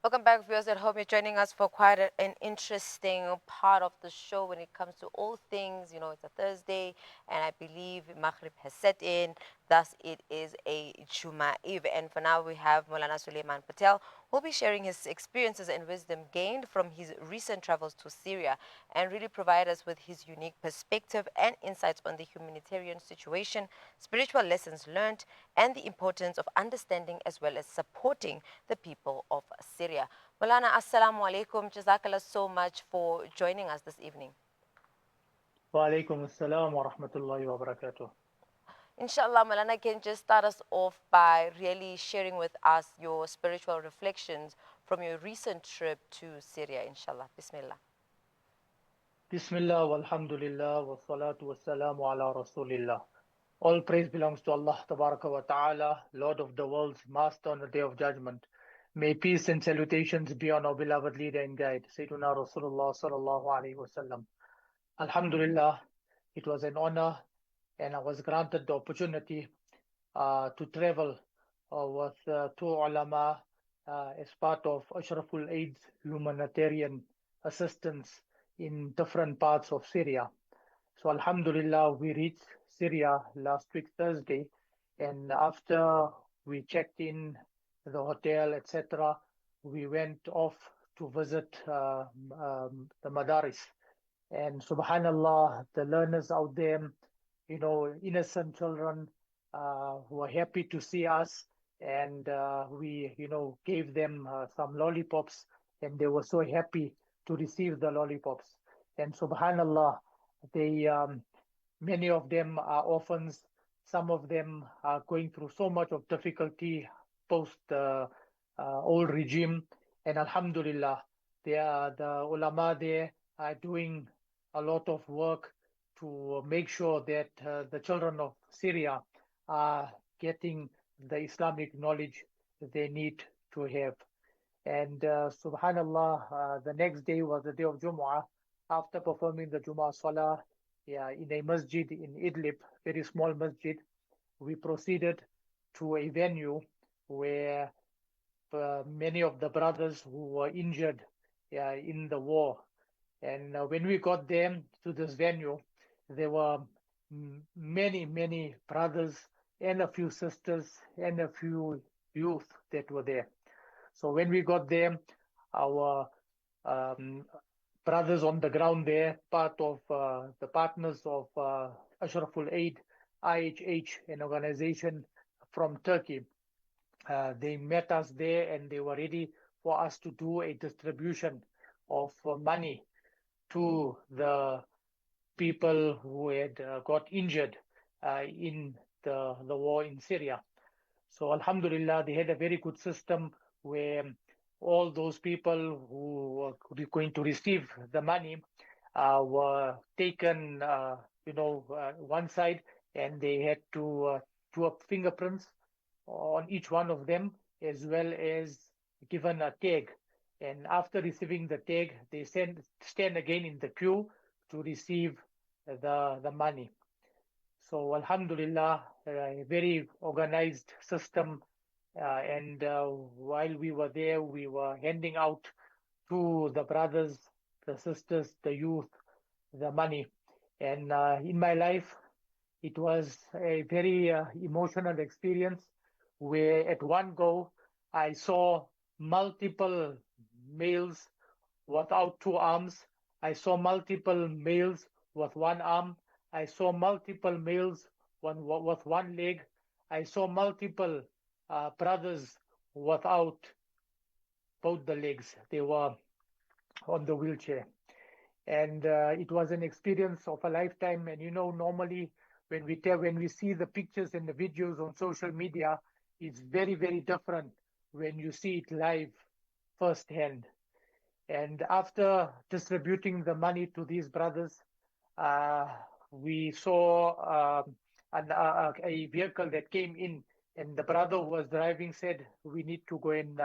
Welcome back, viewers at home. You're joining us for quite an interesting part of the show when it comes to all things. You know, it's a Thursday, and I believe Maghrib has set in. Thus, it is a Juma Eve. And for now, we have Maulana Sulayman Patel, who will be sharing his experiences and wisdom gained from his recent travels to Syria and really provide us with his unique perspective and insights on the humanitarian situation, spiritual lessons learned, and the importance of understanding as well as supporting the people of Syria. Maulana, assalamu alaikum. Jazakallah so much for joining us this evening. Wa alaikum assalam wa rahmatullahi wa barakatuh. Inshallah, Maulana, can just start us off by really sharing with us your spiritual reflections from your recent trip to Syria, inshallah. Bismillah. Bismillah walhamdulillah wa salatu wa salamu ala rasulillah. All praise belongs to Allah Tabaraka wa Ta'ala, Lord of the worlds, Master on the Day of Judgment. May peace and salutations be on our beloved leader and guide, Sayyiduna Rasulullah Sallallahu Alaihi Wasallam. Alhamdulillah, it was an honor and I was granted the opportunity to travel with two ulama as part of Ashraful Aid's humanitarian assistance in different parts of Syria. So Alhamdulillah, we reached Syria last week Thursday, and after we checked in the hotel, etc., we went off to visit the Madaris. And Subhanallah, the learners out there, innocent children who were happy to see us, and we, gave them some lollipops, and they were so happy to receive the lollipops. And Subhanallah, they many of them are orphans. Some of them are going through so much of difficulty post old regime. And Alhamdulillah, the ulama there are doing a lot of work to make sure that the children of Syria are getting the Islamic knowledge they need to have. And Subhanallah, the next day was the day of Jumu'ah. After performing the Jumu'ah Salah, yeah, in a masjid in Idlib, very small masjid, we proceeded to a venue where many of the brothers who were injured, yeah, in the war. And when we got there to this venue, there were many, many brothers and a few sisters and a few youth that were there. So when we got there, our um, brothers on the ground there, part of the partners of Ashraful Aid, IHH, an organization from Turkey, they met us there and they were ready for us to do a distribution of money to the people who had got injured in the war in Syria. So Alhamdulillah, they had a very good system where all those people who were going to receive the money were taken, one side, and they had to do up fingerprints on each one of them, as well as given a tag. And after receiving the tag, they stand again in the queue to receive the money. So Alhamdulillah, a very organized system. And while we were there, we were handing out to the brothers, the sisters, the youth, the money. And in my life, it was a very emotional experience where at one go I saw multiple males without two arms. I saw multiple males with one arm. I saw multiple males with one leg. I saw multiple brothers without both the legs. They were on the wheelchair. And it was an experience of a lifetime. And normally when we see the pictures and the videos on social media, it's very, very different when you see it live firsthand. And after distributing the money to these brothers, uh, we saw a vehicle that came in, and the brother who was driving said, "We need to go and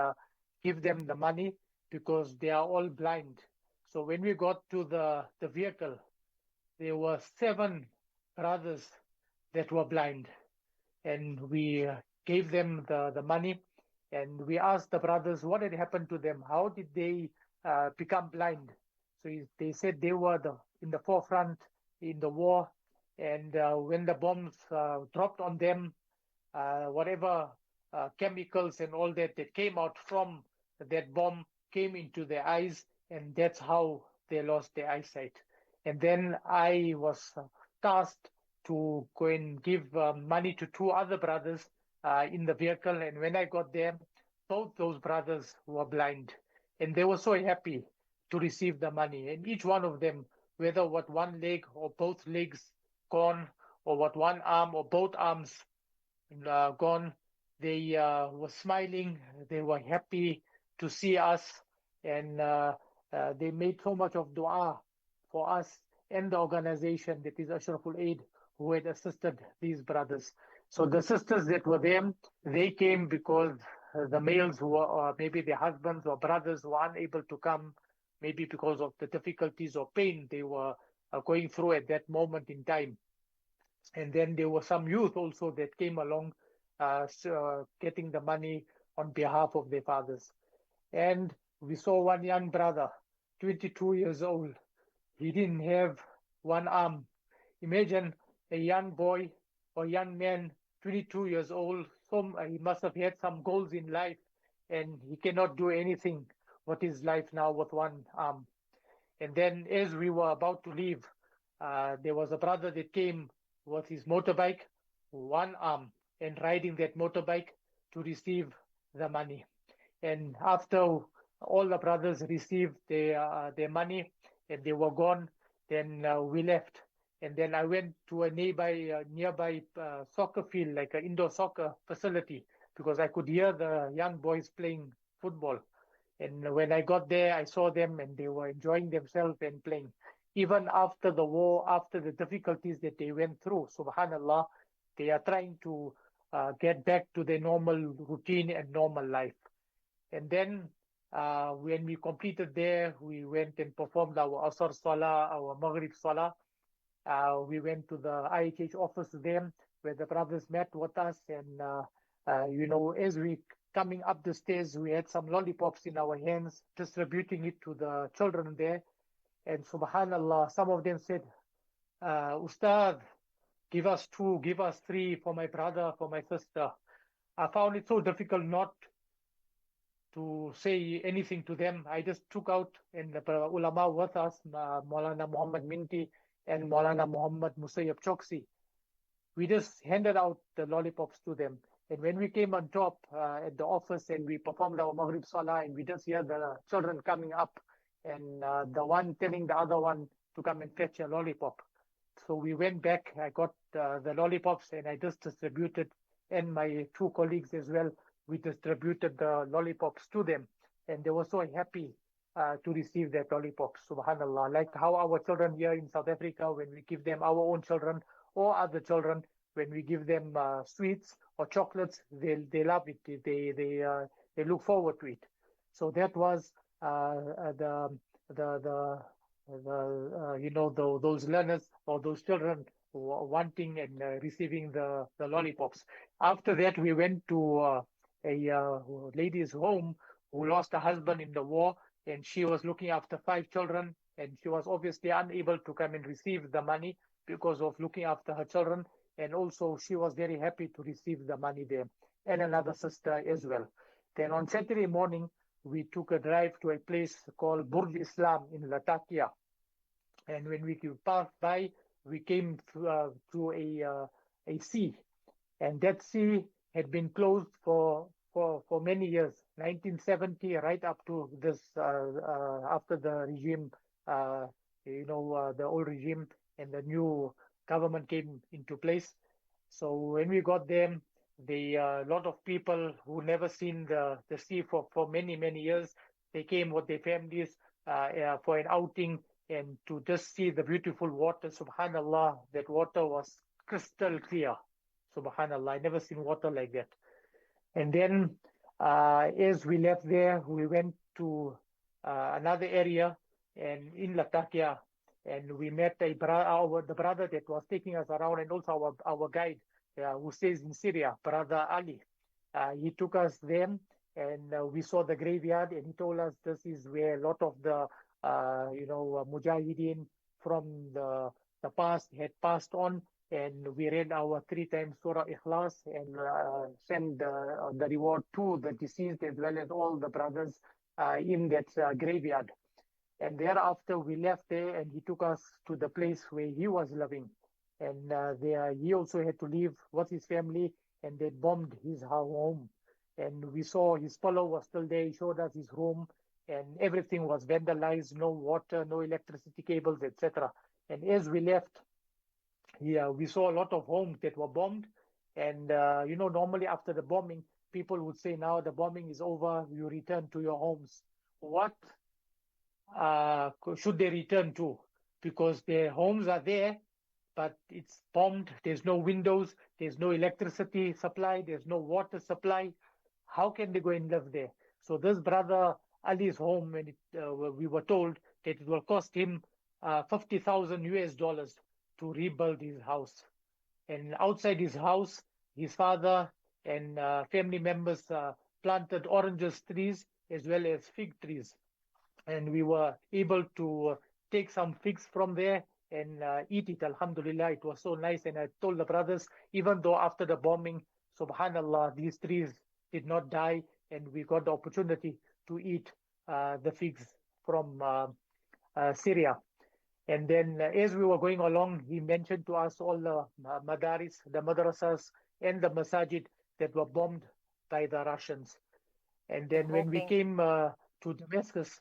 give them the money because they are all blind." So when we got to the vehicle, there were seven brothers that were blind, and we gave them the money. And we asked the brothers what had happened to them. How did they become blind? So they said they were in the forefront in the war, and when the bombs dropped on them, whatever chemicals and all that came out from that bomb came into their eyes, and that's how they lost their eyesight. And then I was tasked to go and give money to two other brothers in the vehicle. And when I got there, both those brothers were blind, and they were so happy to receive the money. And each one of them, whether what one leg or both legs gone, or what one arm or both arms gone. They were smiling. They were happy to see us, and they made so much of dua for us and the organization that is Ashraful Aid, who had assisted these brothers. So the sisters that were there, they came because the males who were, or maybe their husbands or brothers were unable to come, maybe because of the difficulties or pain they were going through at that moment in time. And then there were some youth also that came along, getting the money on behalf of their fathers. And we saw one young brother, 22 years old. He didn't have one arm. Imagine a young boy or young man, 22 years old. He must have had some goals in life, and he cannot do anything. What is life now with one arm? And then, as we were about to leave, there was a brother that came with his motorbike, one arm, and riding that motorbike to receive the money. And after all the brothers received their money and they were gone, then we left. And then I went to a nearby soccer field, like an indoor soccer facility, because I could hear the young boys playing football. And when I got there, I saw them and they were enjoying themselves and playing. Even after the war, after the difficulties that they went through, subhanallah, they are trying to get back to their normal routine and normal life. And then when we completed there, we went and performed our Asr Salah, our Maghrib Salah. We went to the IHH office there where the brothers met with us. And, as we coming up the stairs, we had some lollipops in our hands, distributing it to the children there. And subhanallah, some of them said, Ustad, give us two, give us three for my brother, for my sister. I found it so difficult not to say anything to them. I just took out, and the ulama with us, Maulana Muhammad Minti and Maulana Muhammad Musayyab Choksi, we just handed out the lollipops to them. And when we came on top at the office and we performed our Maghrib Salah, and we just hear the children coming up, and the one telling the other one to come and fetch a lollipop. So we went back, I got the lollipops, and I just distributed, and my two colleagues as well, we distributed the lollipops to them. And they were so happy to receive that lollipops, subhanallah. Like how our children here in South Africa, when we give them our own children or other children, when we give them sweets or chocolates, they love it. They look forward to it. So that was the those learners or those children wanting and receiving the lollipops. After that, we went to a lady's home who lost a husband in the war, and she was looking after five children, and she was obviously unable to come and receive the money because of looking after her children. And also, she was very happy to receive the money there, and another sister as well. Then on Saturday morning, we took a drive to a place called Burj Islam in Latakia. And when we passed by, we came through a sea, and that sea had been closed for many years, 1970, right up to this after the regime, the old regime and the new government came into place. So when we got there, the lot of people who never seen the sea for many years, they came with their families for an outing and to just see the beautiful water. Subhanallah, that water was crystal clear. Subhanallah, I never seen water like that. And then as we left there, we went to another area and in Latakia, and we met the brother that was taking us around, and also our guide who stays in Syria, Brother Ali. He took us there, and we saw the graveyard, and he told us this is where a lot of the mujahideen from the past had passed on, and we read our three times Surah Ikhlas and sent the reward to the deceased as well as all the brothers in that graveyard. And thereafter, we left there, and he took us to the place where he was living. And there, he also had to leave with his family, and they bombed his home. And we saw his polo was still there. He showed us his room, and everything was vandalized, no water, no electricity cables, etc. And as we left, yeah, we saw a lot of homes that were bombed. And, normally after the bombing, people would say, now the bombing is over, you return to your homes. What should they return to? Because their homes are there, but it's bombed. There's no windows, there's no electricity supply, there's no water supply. How can they go and live there? So this brother Ali's home, and we were told that it will cost him 50,000 US dollars to rebuild his house. And outside his house, his father and family members planted oranges trees as well as fig trees, and we were able to take some figs from there and eat it. Alhamdulillah, it was so nice. And I told the brothers, even though after the bombing, subhanallah, these trees did not die, and we got the opportunity to eat the figs from Syria. And then as we were going along, he mentioned to us all the madaris, the madrasas, and the masajid that were bombed by the Russians. And I'm then when we hoping came to Damascus,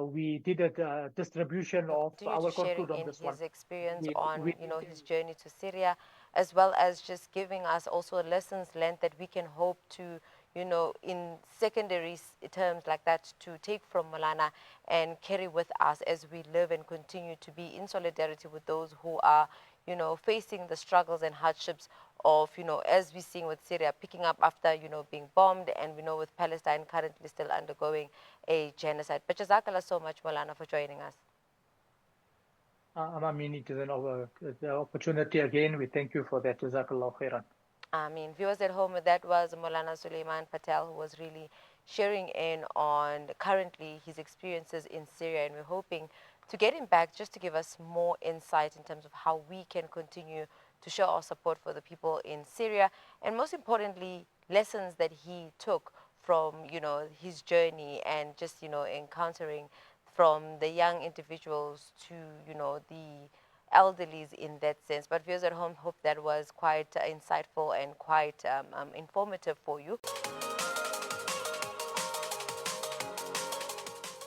we did a distribution of, I continue to will sharing conclude on in this one. his experience We on, did his journey to Syria, as well as just giving us also lessons learned that we can hope to, in secondary terms like that, to take from Malana and carry with us as we live and continue to be in solidarity with those who are, facing the struggles and hardships of, as we're seeing with Syria, picking up after, being bombed, and we know with Palestine currently still undergoing a genocide. But Jazakallah so much, Malana, for joining us. Amamini, it is the opportunity again. We thank you for that. Jazakallah khairan. I mean, viewers at home, that was Maulana Sulayman Patel, who was really sharing in on currently his experiences in Syria. And we're hoping to get him back just to give us more insight in terms of how we can continue to show our support for the people in Syria. And most importantly, lessons that he took from, his journey and just, encountering from the young individuals to, the elderlies in that sense. But viewers at home, hope that was quite insightful and quite informative for you.